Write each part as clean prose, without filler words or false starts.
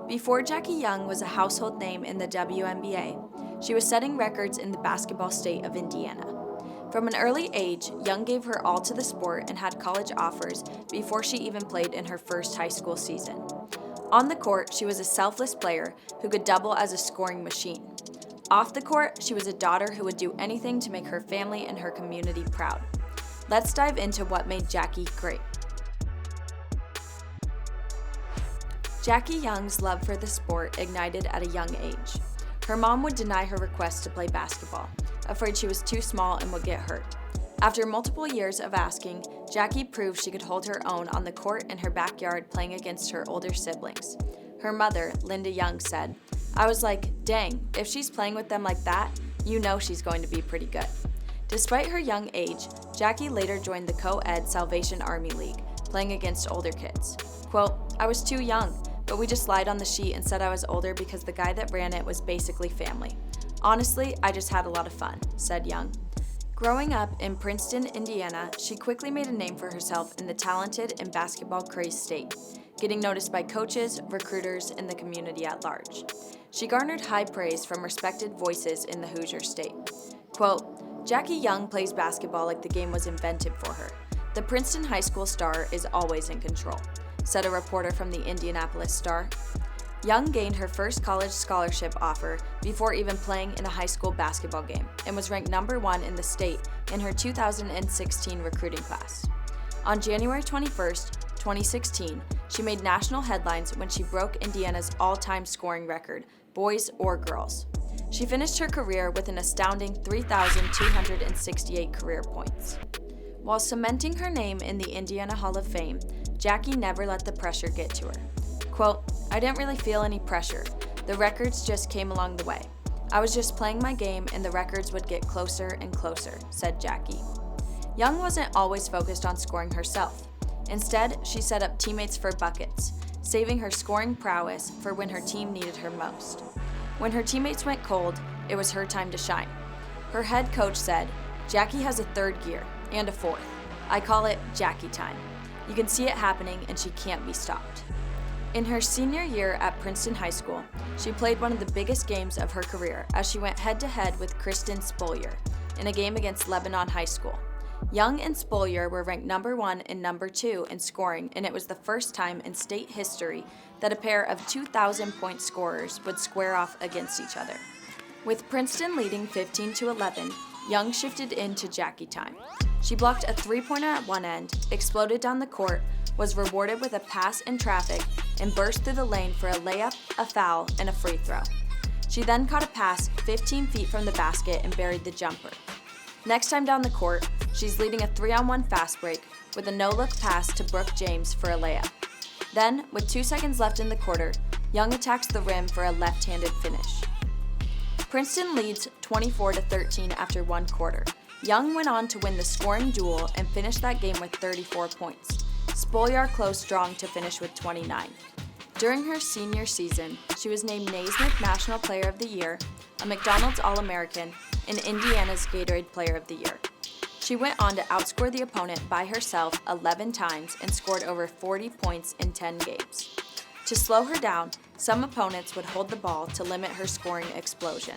Before Jackie Young was a household name in the WNBA, she was setting records in the basketball state of Indiana. From an early age, Young gave her all to the sport and had college offers before she even played in her first high school season. On the court, she was a selfless player who could double as a scoring machine. Off the court, she was a daughter who would do anything to make her family and her community proud. Let's dive into what made Jackie great. Jackie Young's love for the sport ignited at a young age. Her mom would deny her request to play basketball, afraid she was too small and would get hurt. After multiple years of asking, Jackie proved she could hold her own on the court in her backyard playing against her older siblings. Her mother, Linda Young, said, "I was like, dang, if she's playing with them like that, you know she's going to be pretty good." Despite her young age, Jackie later joined the co-ed Salvation Army League, playing against older kids. Quote, "I was too young, but we just lied on the sheet and said I was older because the guy that ran it was basically family. Honestly, I just had a lot of fun," said Young. Growing up in Princeton, Indiana, she quickly made a name for herself in the talented and basketball-crazed state, getting noticed by coaches, recruiters, and the community at large. She garnered high praise from respected voices in the Hoosier state. Quote, "Jackie Young plays basketball like the game was invented for her. The Princeton High School star is always in control," said a reporter from the Indianapolis Star. Young gained her first college scholarship offer before even playing in a high school basketball game and was ranked number 1 in the state in her 2016 recruiting class. On January 21st, 2016, she made national headlines when she broke Indiana's all-time scoring record, boys or girls. She finished her career with an astounding 3,268 career points. While cementing her name in the Indiana Hall of Fame, Jackie never let the pressure get to her. Quote, "I didn't really feel any pressure. The records just came along the way. I was just playing my game and the records would get closer and closer," said Jackie. Young wasn't always focused on scoring herself. Instead, she set up teammates for buckets, saving her scoring prowess for when her team needed her most. When her teammates went cold, it was her time to shine. Her head coach said, "Jackie has a third gear and a fourth. I call it Jackie time. You can see it happening and she can't be stopped." In her senior year at Princeton High School, she played one of the biggest games of her career as she went head-to-head with Kristen Spolier in a game against Lebanon High School. Young and Spolier were ranked number 1 and number 2 in scoring, and it was the first time in state history that a pair of 2,000-point scorers would square off against each other. With Princeton leading 15-11, Young shifted into Jackie time. She blocked a three-pointer at one end, exploded down the court, was rewarded with a pass in traffic, and burst through the lane for a layup, a foul, and a free throw. She then caught a pass 15 feet from the basket and buried the jumper. Next time down the court, she's leading a 3-on-1 fast break with a no-look pass to Brooke James for a layup. Then, with 2 seconds left in the quarter, Young attacks the rim for a left-handed finish. Princeton leads 24-13 after one quarter. Young went on to win the scoring duel and finished that game with 34 points. Spolier closed strong to finish with 29. During her senior season, she was named Naismith National Player of the Year, a McDonald's All-American, and Indiana's Gatorade Player of the Year. She went on to outscore the opponent by herself 11 times and scored over 40 points in 10 games. To slow her down, some opponents would hold the ball to limit her scoring explosion.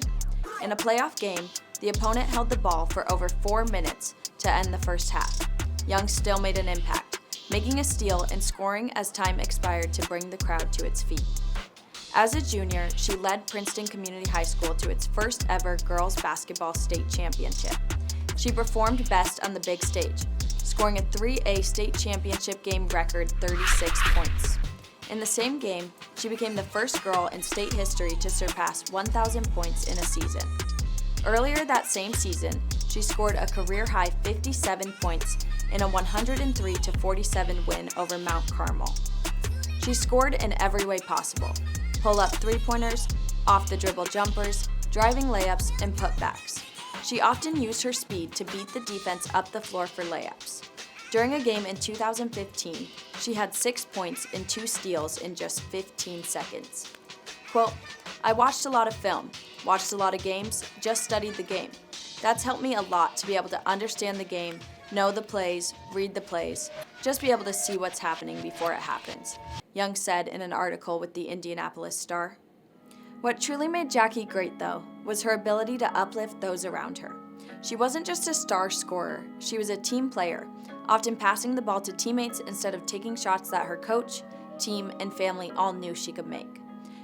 In a playoff game, the opponent held the ball for over 4 minutes to end the first half. Young still made an impact, making a steal and scoring as time expired to bring the crowd to its feet. As a junior, she led Princeton Community High School to its first ever girls basketball state championship. She performed best on the big stage, scoring a 3A state championship game record 36 points. In the same game, she became the first girl in state history to surpass 1,000 points in a season. Earlier that same season, she scored a career-high 57 points in a 103-47 win over Mount Carmel. She scored in every way possible: pull-up three-pointers, off-the-dribble jumpers, driving layups, and putbacks. She often used her speed to beat the defense up the floor for layups. During a game in 2015, she had 6 points and 2 steals in just 15 seconds. Quote, "I watched a lot of film, watched a lot of games, just studied the game. That's helped me a lot to be able to understand the game know the plays, read the plays, just be able to see what's happening before it happens, Young said in an article with the Indianapolis Star. What truly made Jackie great, though, was her ability to uplift those around her. She wasn't just a star scorer, she was a team player, often passing the ball to teammates instead of taking shots that her coach, team, and family all knew she could make.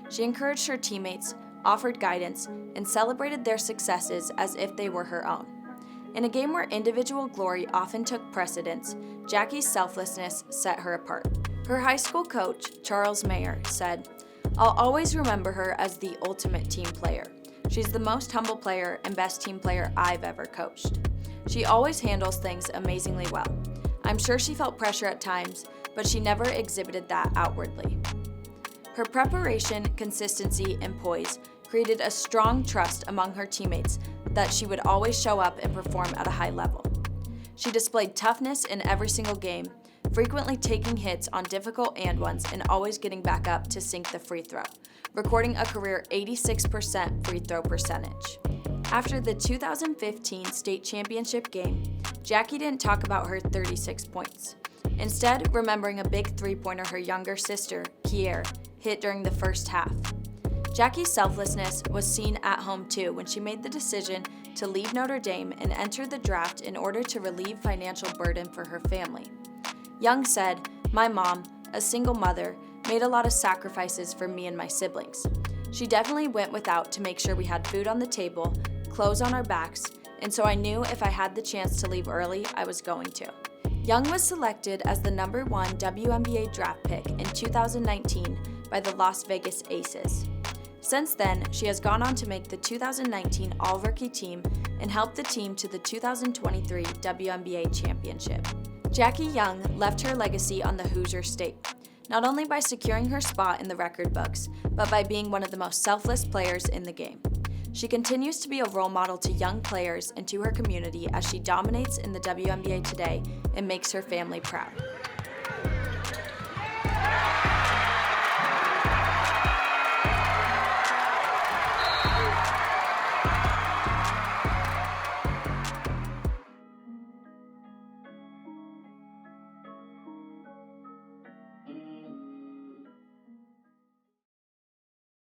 She encouraged her teammates, offered guidance, and celebrated their successes as if they were her own. In a game where individual glory often took precedence, Jackie's selflessness set her apart. Her high school coach, Charles Mayer, said, "I'll always remember her as the ultimate team player. She's the most humble player and best team player I've ever coached. She always handles things amazingly well. I'm sure she felt pressure at times, but she never exhibited that outwardly." Her preparation, consistency, and poise created a strong trust among her teammates that she would always show up and perform at a high level. She displayed toughness in every single game, frequently taking hits on difficult and ones and always getting back up to sink the free throw, recording a career 86% free throw percentage. After the 2015 state championship game, Jackie didn't talk about her 36 points. Instead, remembering a big three-pointer her younger sister, Kier, hit during the first half. Jackie's selflessness was seen at home too when she made the decision to leave Notre Dame and enter the draft in order to relieve financial burden for her family. Young said, "My mom, a single mother, made a lot of sacrifices for me and my siblings. She definitely went without to make sure we had food on the table, clothes on our backs, and so I knew if I had the chance to leave early, I was going to." Young was selected as the number 1 WNBA draft pick in 2019 by the Las Vegas Aces. Since then, she has gone on to make the 2019 All-Rookie team and helped the team to the 2023 WNBA championship. Jackie Young left her legacy on the Hoosier State, not only by securing her spot in the record books, but by being one of the most selfless players in the game. She continues to be a role model to young players and to her community as she dominates in the WNBA today and makes her family proud.